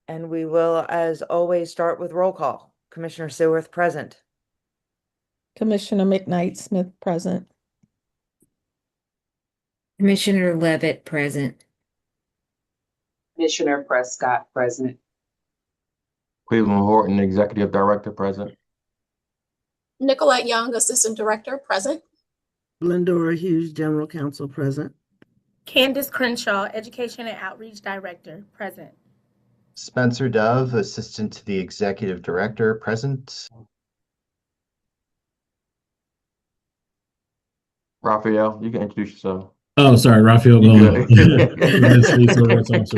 And we will, as always, start with roll call. Commissioner Seworth present. Commissioner McKnight Smith present. Commissioner Levitt present. Commissioner Prescott present. Cleveland Horton, Executive Director, present. Nicolette Young, Assistant Director, present. Glendora Hughes, General Counsel, present. Candace Crenshaw, Education and Outreach Director, present. Spencer Dove, Assistant to the Executive Director, present. Raphael, you can introduce yourself. Oh, sorry, Raphael Bowman. You Officer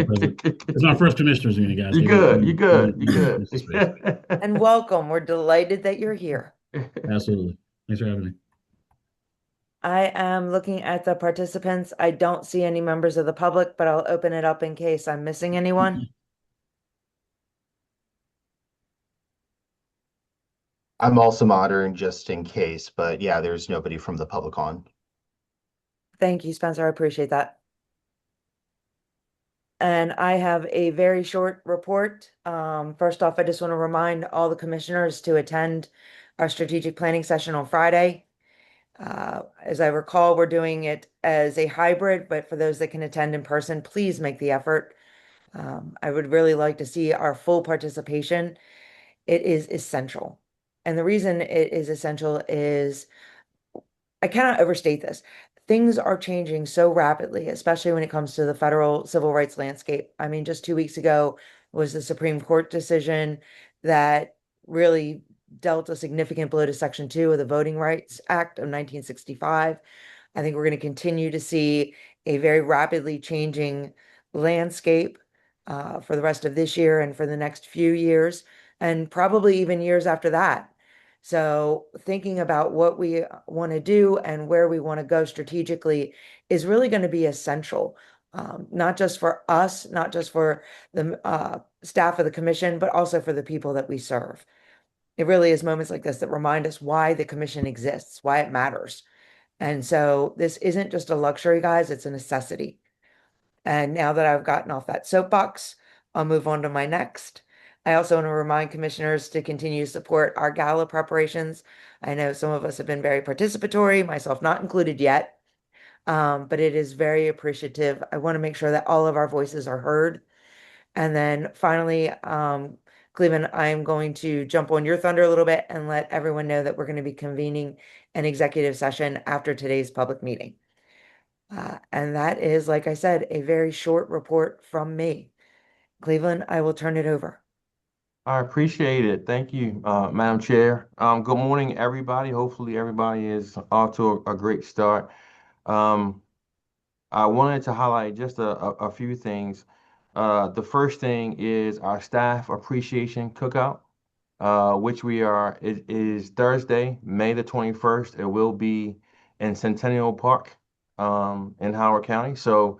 present. It's my first commissioners meeting, guys. You good. You good. You good. And welcome. We're delighted that you're here. Absolutely. Thanks for having me. I am looking at the participants. I don't see any members of the public, but I'll open it up in case I'm missing anyone. I'm also monitoring just in case, but yeah, there's nobody from the public on. Thank you, Spencer. I appreciate that. And I have a very short report. First off, I just want to remind all the commissioners to attend our strategic planning session on Friday. As I recall, we're doing it as a hybrid, but for those that can attend in person, please make the effort. I would really like to see our full participation. It is essential. And the reason it is essential is I cannot overstate this. Things are changing so rapidly, especially when it comes to the federal civil rights landscape. I mean, just 2 weeks ago was the Supreme Court decision that really dealt a significant blow to Section 2 of the Voting Rights Act of 1965. I think we're going to continue to see a very rapidly changing landscape for the rest of this year and for the next few years, and probably even years after that. So thinking about what we want to do and where we want to go strategically is really going to be essential, not just for us, not just for the staff of the commission, but also for the people that we serve. It really is moments like this that remind us why the commission exists, why it matters. And so this isn't just a luxury, guys, it's a necessity. And now that I've gotten off that soapbox, I'll move on to my next. I also want to remind commissioners to continue to support our gala preparations. I know some of us have been very participatory, myself not included yet, but it is very appreciative. I want to make sure that all of our voices are heard. And then finally, Cleveland, I'm going to jump on your thunder a little bit and let everyone know that we're going to be convening an executive session after today's public meeting. And that is, like I said, a very short report from me. Cleveland, I will turn it over. I appreciate it. Thank you, Madam Chair. Good morning, everybody. Hopefully everybody is off to a great start. I wanted to highlight just a few things. The first thing is our staff appreciation cookout, which it is Thursday, May the 21st. It will be in Centennial Park, in Howard County. So,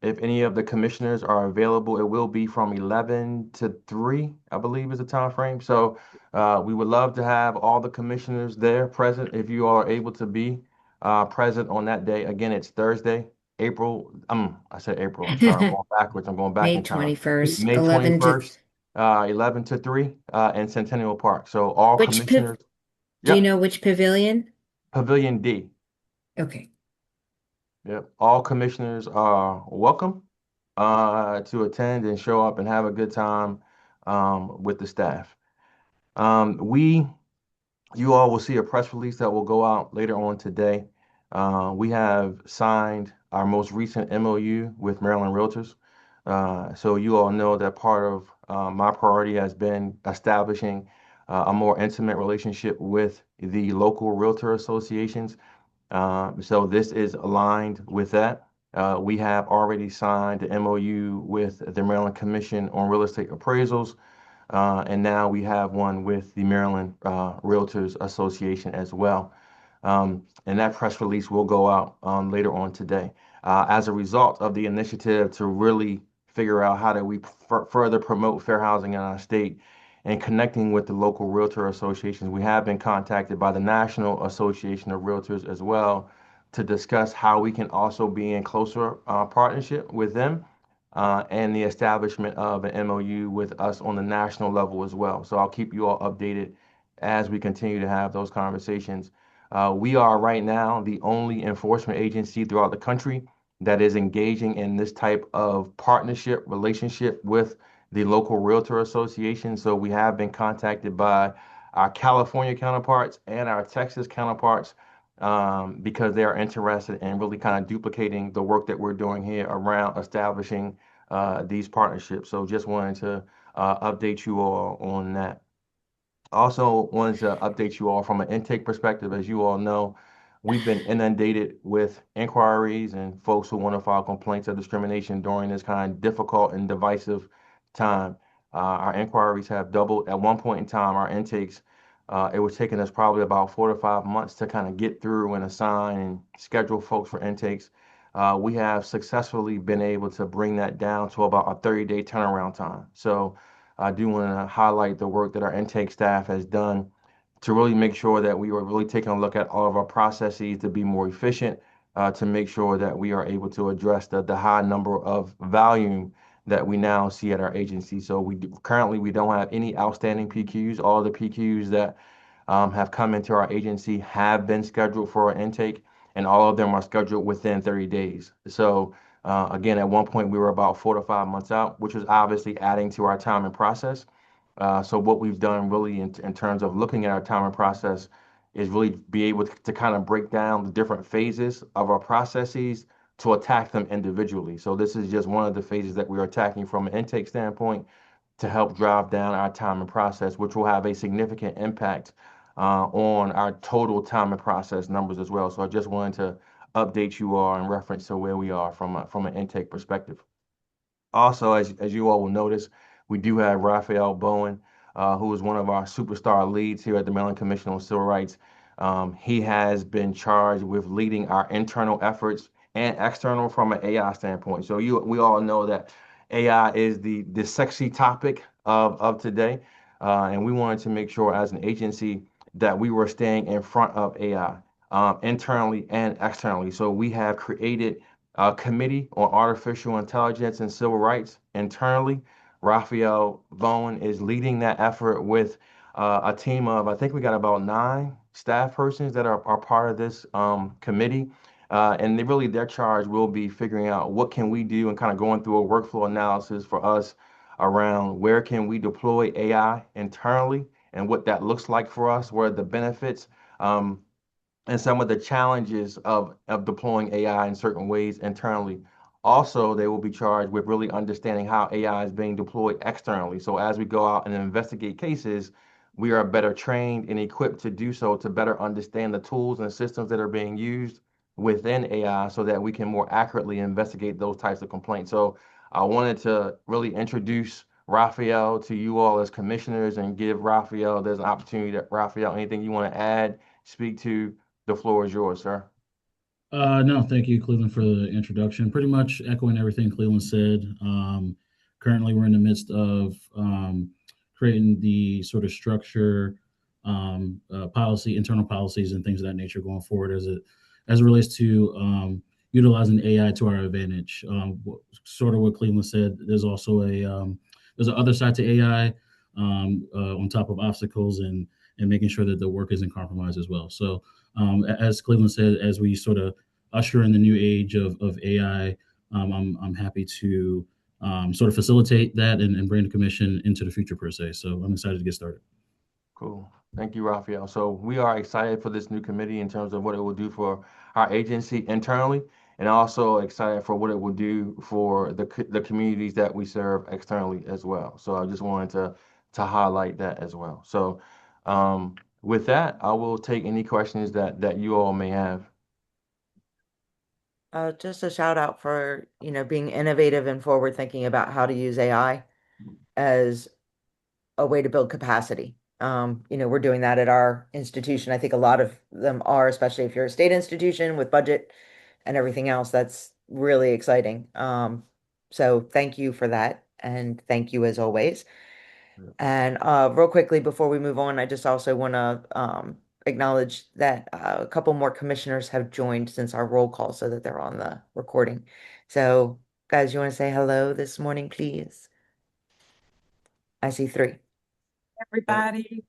if any of the commissioners are available, it will be from 11 to 3, I believe is the time frame. So, we would love to have all the commissioners there present if you are able to be present on that day. Again, it's Thursday, I said April. I'm sorry, I'm going backwards. I'm going back May in time. 21st, May 11 to 21st, 11 to 3, in Centennial Park. So all which commissioners, do you yep, know which pavilion? Pavilion D. Okay. Yep, all commissioners are welcome to attend and show up and have a good time with the staff. You all will see a press release that will go out later on today. We have signed our most recent MOU with Maryland Realtors. So you all know that part of my priority has been establishing a more intimate relationship with the local realtor associations. So this is aligned with that. We have already signed the MOU with the Maryland Commission on Real Estate Appraisals. And now we have one with the Maryland Realtors Association as well. And that press release will go out later on today. As a result of the initiative to really figure out how do we further promote fair housing in our state and connecting with the local realtor associations, we have been contacted by the National Association of Realtors as well to discuss how we can also be in closer partnership with them and the establishment of an MOU with us on the national level as well. So I'll keep you all updated as we continue to have those conversations. We are right now the only enforcement agency throughout the country that is engaging in this type of partnership relationship with the local realtor association. So we have been contacted by our California counterparts and our Texas counterparts because they are interested in really kind of duplicating the work that we're doing here around establishing these partnerships. So just wanted to update you all on that. Also wanted to update you all from an intake perspective. As you all know, we've been inundated with inquiries and folks who want to file complaints of discrimination during this kind of difficult and divisive time. Our inquiries have doubled. At one point in time, our intakes, it was taking us probably about 4 to 5 months to kind of get through and assign and schedule folks for intakes. We have successfully been able to bring that down to about a 30-day turnaround time. So I do want to highlight the work that our intake staff has done to really make sure that we are really taking a look at all of our processes to be more efficient, to make sure that we are able to address the high number of volume that we now see at our agency. So currently we don't have any outstanding PQs. All the PQs that have come into our agency have been scheduled for our intake, and all of them are scheduled within 30 days. So again, at one point we were about 4 to 5 months out, which was obviously adding to our time and process. So what we've done really in terms of looking at our time and process is really be able to kind of break down the different phases of our processes to attack them individually. So this is just one of the phases that we are attacking from an intake standpoint to help drive down our time and process, which will have a significant impact on our total time and process numbers as well. So I just wanted to update you all in reference to where we are from an intake perspective. Also, as you all will notice, we do have Raphael Bowen, who is one of our superstar leads here at the Maryland Commission on Civil Rights. He has been charged with leading our internal efforts and external from an AI standpoint. So we all know that AI is the sexy topic of today, and we wanted to make sure as an agency that we were staying in front of AI internally and externally. So we have created a committee on artificial intelligence and civil rights internally. Raphael Bowen is leading that effort with a team of, I think we got about 9 staff persons that are part of this committee. And their charge will be figuring out what can we do and kind of going through a workflow analysis for us around where can we deploy AI internally and what that looks like for us, what are the benefits, and some of the challenges of deploying AI in certain ways internally. Also, they will be charged with really understanding how AI is being deployed externally. So as we go out and investigate cases, we are better trained and equipped to do so, to better understand the tools and systems that are being used within AI so that we can more accurately investigate those types of complaints. So I wanted to really introduce Raphael to you all as commissioners and give Raphael, there's an opportunity that Raphael, anything you want to add, speak to, the floor is yours, sir. No, thank you, Cleveland, for the introduction. Pretty much echoing everything Cleveland said. Currently, we're in the midst of creating the sort of structure, policy, internal policies, and things of that nature going forward as it relates to utilizing AI to our advantage. Sort of what Cleveland said. There's also there's an other side to AI on top of obstacles and making sure that the work isn't compromised as well. So as Cleveland said, as we sort of usher in the new age of AI, I'm happy to sort of facilitate that and bring the commission into the future per se. So I'm excited to get started. Cool. Thank you, Raphael. So we are excited for this new committee in terms of what it will do for our agency internally, and also excited for what it will do for the communities that we serve externally as well. So I just wanted to highlight that as well. So with that, I will take any questions that you all may have. Just a shout out for, being innovative and forward thinking about how to use AI as a way to build capacity. We're doing that at our institution. I think a lot of them are, especially if you're a state institution with budget and everything else. That's really exciting. So thank you for that. And thank you as always. And real quickly before we move on, I just also want to acknowledge that a couple more commissioners have joined since our roll call so that they're on the recording. So Guys, you want to say hello this morning, please? I see 3. Everybody.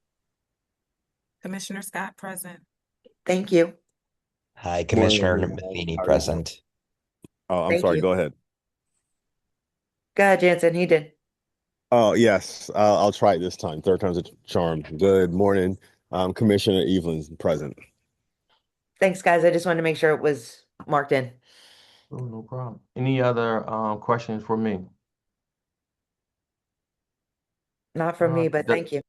Commissioner Scott present. Thank you. Hi, Morning, Commissioner everyone. Matheny How are you doing? present. Oh, I'm Thank sorry. you. Go ahead. Go ahead, Jansen. He did. Oh, yes. I'll try it this time. Third time's a charm. Good morning. Commissioner Evelyn's present. Thanks, guys. I just wanted to make sure it was marked in. Oh, no problem. Any other questions for me? Not from me, but That- thank you.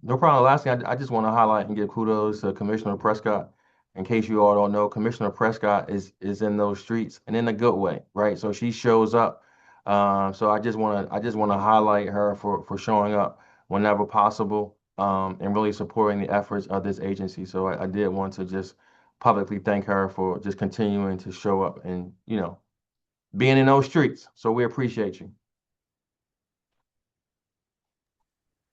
No problem. Last thing, I just want to highlight and give kudos to Commissioner Prescott. In case you all don't know, Commissioner Prescott is in those streets and in a good way, right? So she shows up. So I just want to highlight her for showing up whenever possible, and really supporting the efforts of this agency. So I did want to just publicly thank her for just continuing to show up and, being in those streets. So we appreciate you.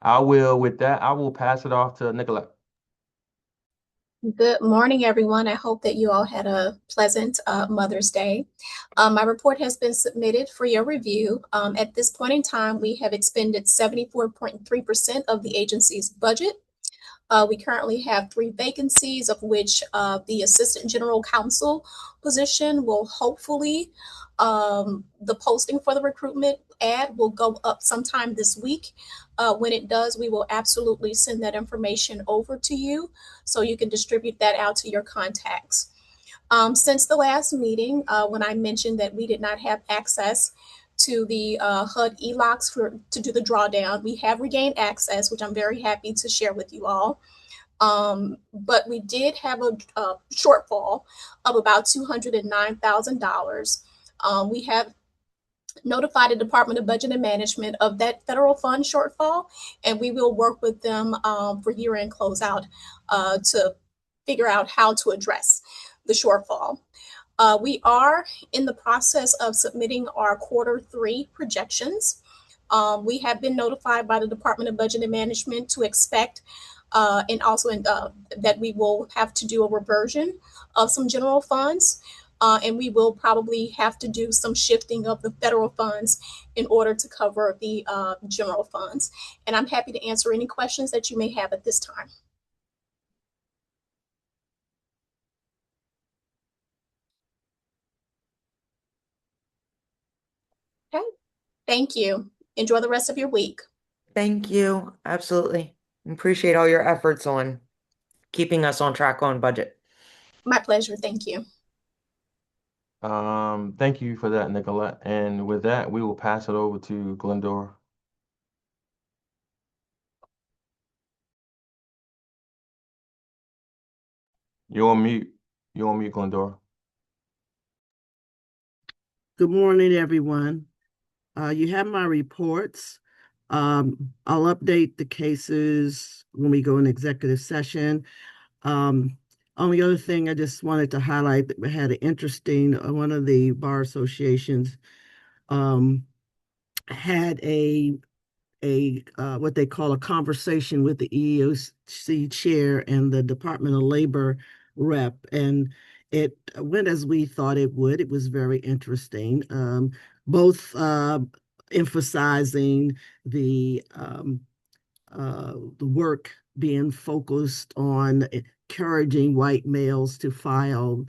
With that, I will pass it off to Nicolette. Good morning, everyone. I hope that you all had a pleasant Mother's Day. My report has been submitted for your review. At this point in time, we have expended 74.3% of the agency's budget. We currently have 3 vacancies, of which the Assistant General Counsel position will hopefully, the posting for the recruitment ad will go up sometime this week. When it does, we will absolutely send that information over to you so you can distribute that out to your contacts. Since the last meeting, when I mentioned that we did not have access to the HUD e-locks to do the drawdown, we have regained access, which I'm very happy to share with you all. But we did have a shortfall of about $209,000. We have notified the Department of Budget and Management of that federal fund shortfall, and we will work with them for year-end closeout to figure out how to address the shortfall. We are in the process of submitting our Q3 projections. We have been notified by the Department of Budget and Management to expect and also that we will have to do a reversion of some general funds. And we will probably have to do some shifting of the federal funds in order to cover the general funds. And I'm happy to answer any questions that you may have at this time. Okay, thank you. Enjoy the rest of your week. Thank you. Absolutely. Appreciate all your efforts on keeping us on track on budget. My pleasure. Thank you. Thank you for that, Nicolette. And with that, we will pass it over to Glendora. You're on mute. Glendora. Good morning, everyone. You have my reports. I'll update the cases when we go in executive session. Only other thing I just wanted to highlight that we had an interesting, one of the bar associations had a what they call a conversation with the EEOC chair and the Department of Labor rep, and it went as we thought it would. It was very interesting. Both emphasizing the work being focused on encouraging white males to file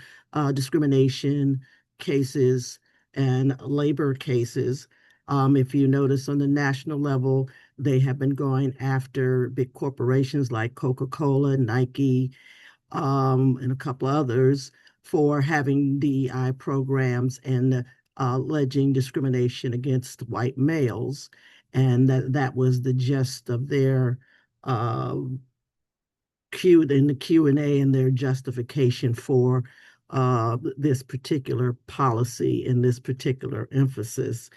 discrimination cases and labor cases. If you notice on the national level, they have been going after big corporations like Coca-Cola, Nike, and a couple others for having DEI programs and alleging discrimination against white males. And that was the gist of their Q&A and their justification for this particular policy and this particular emphasis.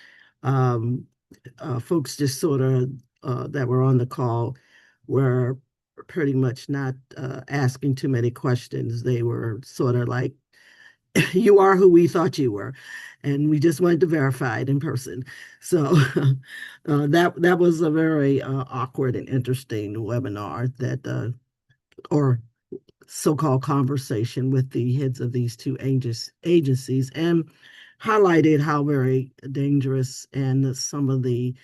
Folks just sort of that were on the call were pretty much not asking too many questions. They were sort of like, you are who we thought you were, and we just wanted to verify it in person. So that was a very awkward and interesting webinar that or so-called conversation with the heads of these two agencies. And highlighted how very dangerous and some of the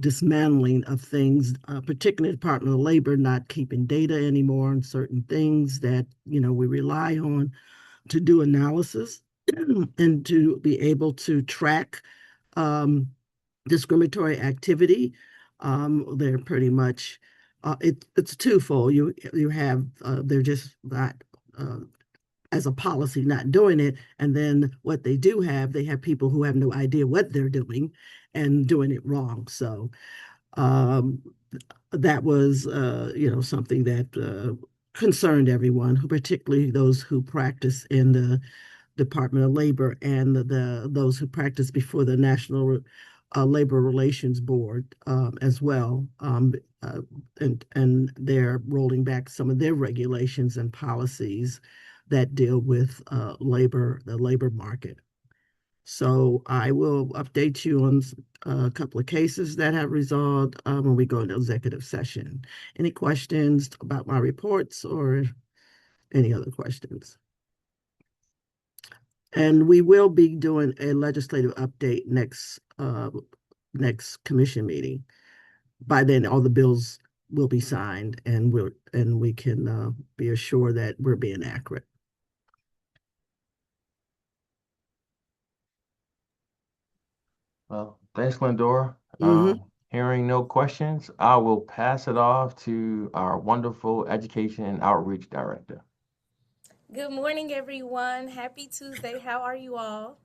dismantling of things, particularly Department of Labor not keeping data anymore on certain things that, we rely on to do analysis and to be able to track um, discriminatory activity. They're pretty much it's twofold. You have they're just not as a policy not doing it, and then what they do have, they have people who have no idea what they're doing and doing it wrong. So um, that was something that concerned everyone, particularly those who practice in the Department of Labor and those who practice before the National Labor Relations Board as well. And they're rolling back some of their regulations and policies that deal with the labor market. So I will update you on a couple of cases that have resolved when we go into executive session. Any questions about my reports or any other questions? And we will be doing a legislative update next commission meeting. By then, all the bills will be signed, and we can be assured that we're being accurate. Well, thanks, Glendora. Hearing no questions, I will pass it off to our wonderful Education and Outreach Director. Good morning, everyone. Happy Tuesday. How are you all?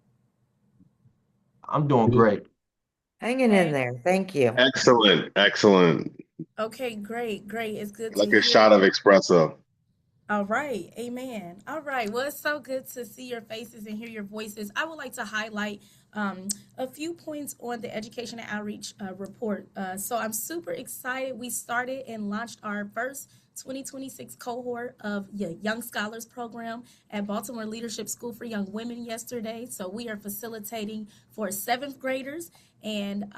I'm doing great. Hanging in there. Thank you. Excellent, excellent. Okay, great. It's good to Like hear. a shot of espresso. All right, amen. All right, well, it's so good to see your faces and hear your voices. I would like to highlight a few points on the Education and Outreach report. So I'm super excited. We started and launched our first 2026 cohort of Young Scholars Program at Baltimore Leadership School for Young Women yesterday. So we are facilitating for seventh graders, and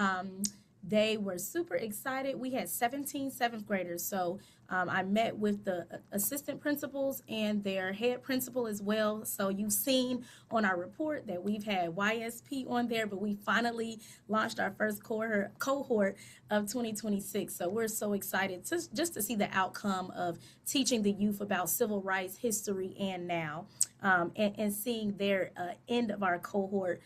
they were super excited. We had 17 seventh graders. So I met with the assistant principals and their head principal as well. So you've seen on our report that we've had YSP on there, but we finally launched our first cohort of 2026. So we're so excited just to see the outcome of teaching the youth about civil rights, history, and now, and seeing their end of our cohort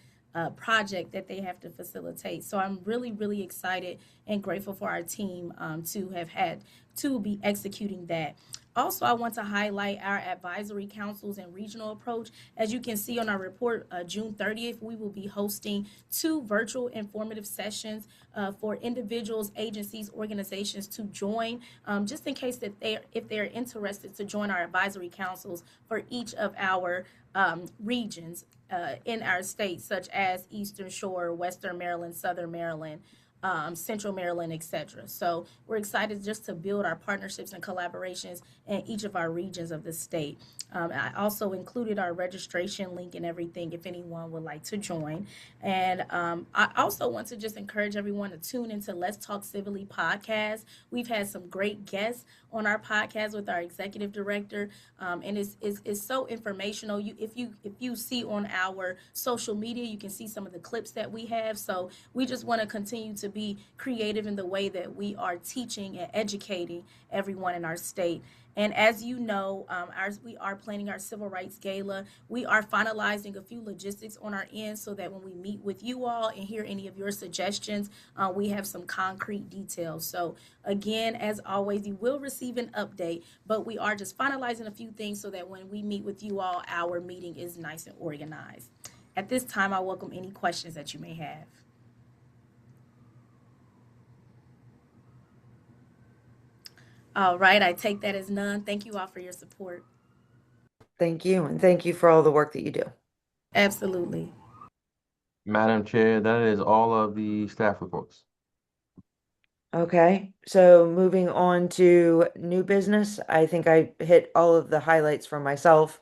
project that they have to facilitate. So I'm really, really excited and grateful for our team to have had to be executing that. Also, I want to highlight our advisory councils and regional approach. As you can see on our report, June 30th, we will be hosting 2 virtual informative sessions for individuals, agencies, organizations to join, just in case that if they're interested to join our advisory councils for each of our regions in our states, such as Eastern Shore, Western Maryland, Southern Maryland, Central Maryland, etc. So we're excited just to build our partnerships and collaborations in each of our regions of the state. I also included our registration link and everything if anyone would like to join. And I also want to just encourage everyone to tune into Let's Talk Civilly podcast. We've had some great guests on our podcast with our executive director, and it's so informational. If you see on our social media, you can see some of the clips that we have. So we just want to continue to be creative in the way that we are teaching and educating everyone in our state. And as you know, we are planning our Civil Rights Gala. We are finalizing a few logistics on our end so that when we meet with you all and hear any of your suggestions, we have some concrete details. So again, as always, you will receive an update, but we are just finalizing a few things so that when we meet with you all, our meeting is nice and organized. At this time, I welcome any questions that you may have. All right, I take that as none. Thank you all for your support. Thank you, and thank you for all the work that you do. Absolutely. Madam Chair, that is all of the staff reports. Okay, so moving on to new business, I think I hit all of the highlights for myself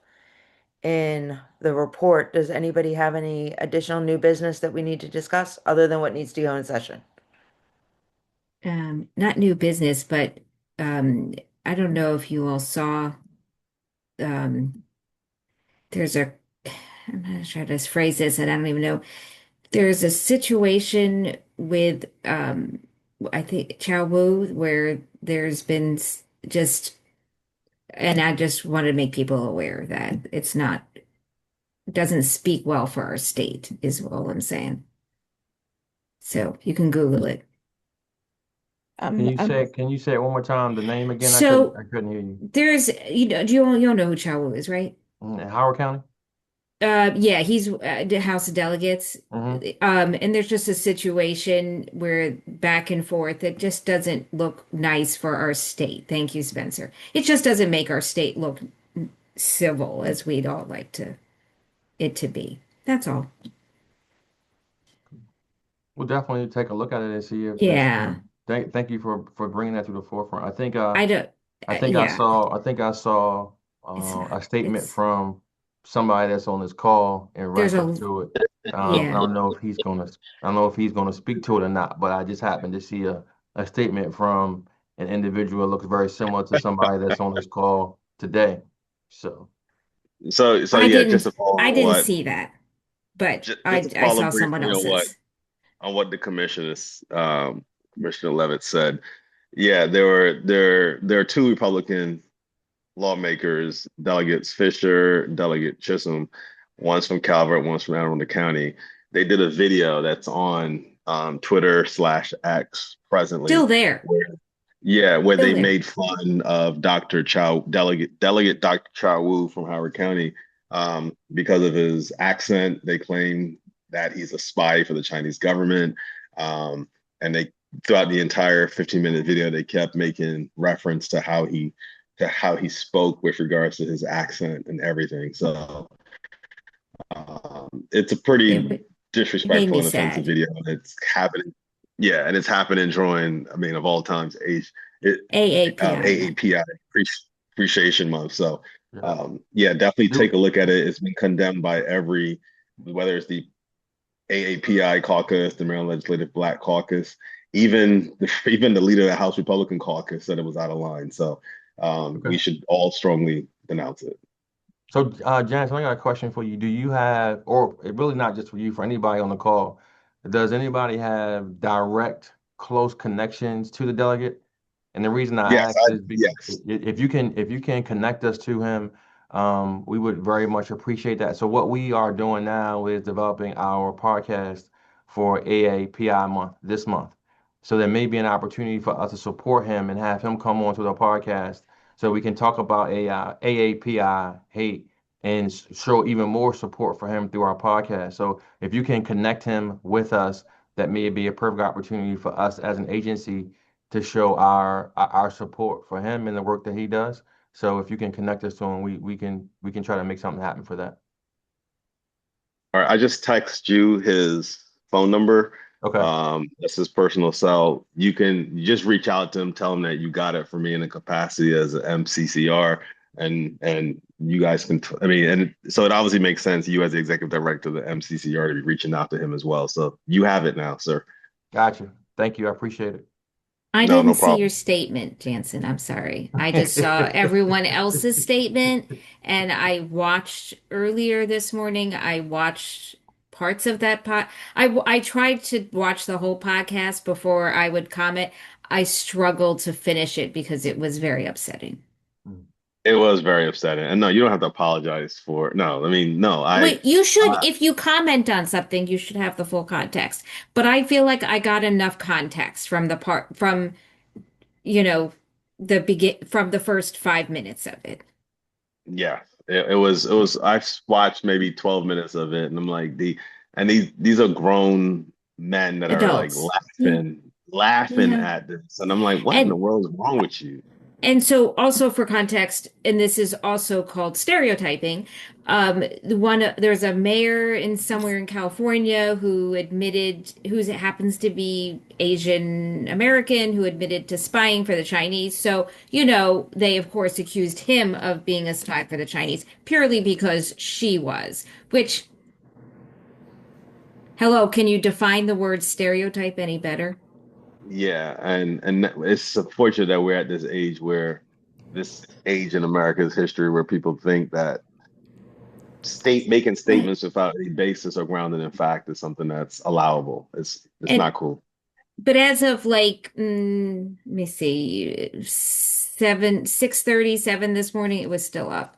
in the report. Does anybody have any additional new business that we need to discuss other than what needs to go in session? Not new business, but I don't know if you all saw, there's I'm gonna try to phrase this, and I don't even know. There's a situation with I think Chow Wu where there's been just, and I just want to make people aware that it's not, doesn't speak well for our state, is all I'm saying. So you can Google it. Can you say it one more time, the name again? So I couldn't hear you. there's, you know who Chow Wu is, right? In Howard County? Yeah, he's the House of Delegates. And there's just a situation where back and forth, it just doesn't look nice for our state. Thank you, Spencer. It just doesn't make our state look civil as we'd all like it to be. That's all. We'll definitely take a look at it and see if Yeah. thank you for bringing that to the forefront. I think I don't, I yeah, saw a statement from somebody that's on this call in there's reference to it. I yeah. don't know if he's gonna speak to it or not, but I just happened to see a statement from an individual that looks very similar to somebody that's on this call today. So So I yeah, didn't, just to follow I on didn't what, see that, but just I to I follow saw someone briefly else's. on what the commissioners, Commissioner Levitt said. Yeah, there are two Republican lawmakers, Delegates Fisher, Delegate Chisholm. One's from Calvert, one's from Anne Arundel County. They did a video that's on Twitter/X presently. Still there. Where Still they there. made fun of Dr. Delegate Dr. Chow Wu from Howard County, because of his accent. They claim that he's a spy for the Chinese government. And they, throughout the entire 15-minute video, they kept making reference to how he spoke with regards to his accent and everything. So it's a pretty It made disrespectful me and offensive sad. video. And it's happening. Yeah, and it's happening during, I mean, of all times, AAPI. AAPI Appreciation Month. So, yeah. definitely take a look at it. It's been condemned by whether it's the AAPI caucus, the Maryland Legislative Black Caucus, even the leader of the House Republican Caucus said it was out of line. So, we should all strongly denounce it. So, Janice, I got a question for you. Do you have, or really not just for you, for anybody on the call, does anybody have direct, close connections to the delegate? And the reason I ask is because if you can connect us to him, we would very much appreciate that. So what we are doing now is developing our podcast for AAPI month this month. So there may be an opportunity for us to support him and have him come on to the podcast so we can talk about AAPI hate and show even more support for him through our podcast. So if you can connect him with us, that may be a perfect opportunity for us as an agency to show our support for him and the work that he does. So if you can connect us to him, we can try to make something happen for that. All right, I just text you his phone number. Okay. That's his personal cell. You just reach out to him, tell him that you got it for me in a capacity as an MCCR, and you guys can. And so it obviously makes sense. You as the executive director of the MCCR to be reaching out to him as well. So you have it now, sir. Gotcha. Thank you. I appreciate it. I No didn't see problem. your statement, Jansen. I'm sorry. I just saw everyone else's statement, and I watched earlier this morning. I watched parts of that I tried to watch the whole podcast before I would comment. I struggled to finish it because it was very upsetting. It was very upsetting. And no, you don't have to apologize for it. No, Wait, you should, if you comment on something, you should have the full context. But I feel like I got enough context from from the first 5 minutes of it. Yeah, it was. I've watched maybe 12 minutes of it, and I'm like, these are grown men that are like Adults. laughing Yeah. at this, and I'm like, what in the world is wrong with you? And so also for context, and this is also called stereotyping, there's a mayor somewhere in California who happens to be Asian American, who admitted to spying for the Chinese. So, they of course accused him of being a spy for the Chinese purely because she was, which, hello, can you define the word stereotype any better? Yeah, and it's unfortunate that we're at this age in America's history where people think that making statements without any basis or grounded in fact is something that's allowable. It's And not cool. but as of like, let me see, 6:37 this morning, it was still up.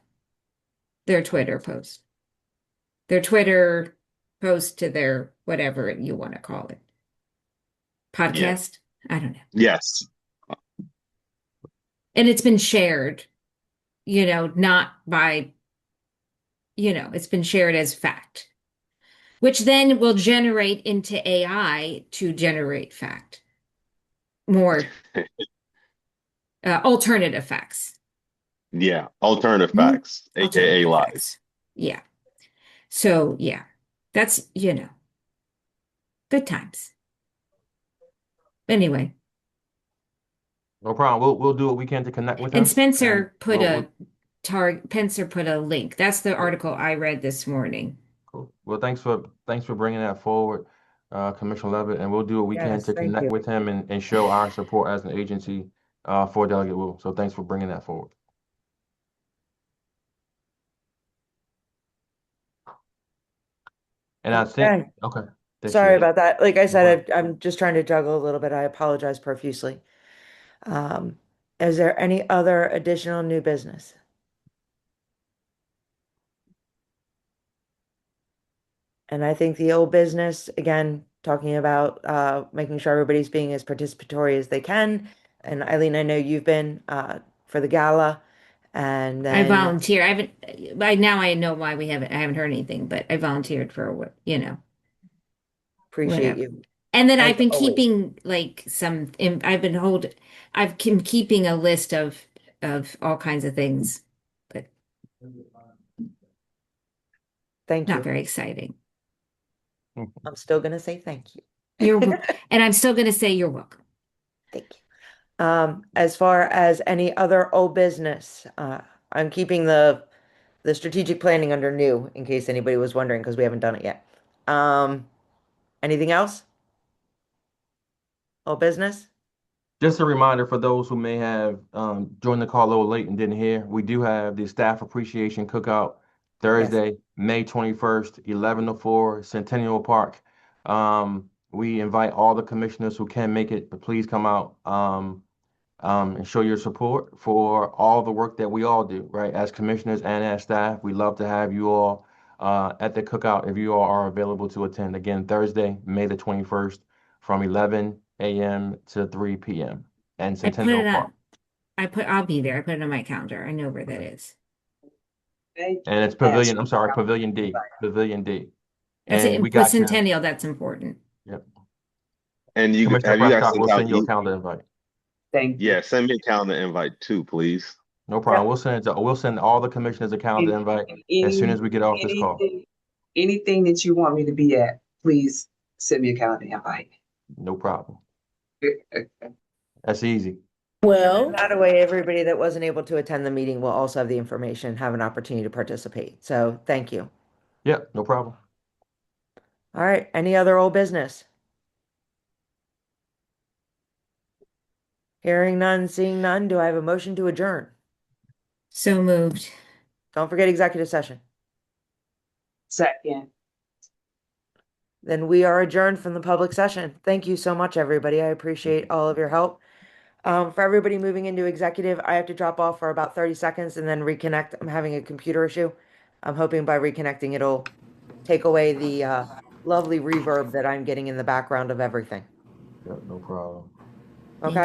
Their Twitter post. Their Twitter post to their whatever you want to call it. Podcast? I don't know. Yes. And it's been shared, not by, it's been shared as fact, which then will generate into AI to generate fact. More alternative facts. Yeah. Alternative facts, aka Alternative lies. facts. Yeah. So, yeah, that's, good times. Anyway. No problem. We'll do what we can to connect with him. And Spencer put we'll put a link. That's the article I read this morning. Cool. Well, thanks for bringing that forward, Commissioner Levitt, and we'll do what we can Yes, to thank connect you. with him and show our support as an agency for Delegate Wu. So thanks for bringing that forward. And I think, okay. Sorry about that. Like I said, problem. I'm just trying to juggle a little bit. I apologize profusely. Is there any other additional new business? And I think the old business, again, talking about making sure everybody's being as participatory as they can. And Eileen, I know you've been for the gala, and I then volunteer. Now I know why I haven't heard anything, but I volunteered for appreciate whatever. you. And then As I've been always. keeping I've been keeping a list of all kinds of things, but Thank not you. very exciting. I'm still gonna say thank you. And I'm still going to say you're welcome. Thank you. As far as any other old business, I'm keeping the strategic planning under new, in case anybody was wondering, because we haven't done it yet. Anything else? Old business? Just a reminder for those who may have joined the call a little late and didn't hear, we do have the Staff Appreciation Cookout Thursday, May 21st, 11 to 4, Centennial Park. We invite all the commissioners who can make it, but please come out and show your support for all the work that we all do, right? As commissioners and as staff, we love to have you all at the cookout if you all are available to attend. Again, Thursday, May the 21st, from 11 a.m. to 3 p.m. and Centennial Park. I'll be there. I put it on my calendar. I know where that is. And it's Pavilion, I'm sorry, Pavilion D. Pavilion D. That's And it. we For got you. Centennial, that's important. Yep. And Commissioner have you guys Prescott, sent we'll out send you a calendar invite. Thank you. Yeah, send me a calendar invite too, please. No problem. We'll send all the commissioners a calendar invite as soon as we get off this call. Anything that you want me to be at, please send me a calendar invite. No problem. That's easy. Well, That way, everybody that wasn't able to attend the meeting will also have the information, have an opportunity to participate. So thank you. Yep, no problem. All right. Any other old business? Hearing none, seeing none. Do I have a motion to adjourn? So moved. Don't forget executive session. Second. Then we are adjourned from the public session. Thank you so much, everybody. I appreciate all of your help. For everybody moving into executive, I have to drop off for about 30 seconds and then reconnect. I'm having a computer issue. I'm hoping by reconnecting it'll take away the lovely reverb that I'm getting in the background of everything. Yep, no problem. Okay.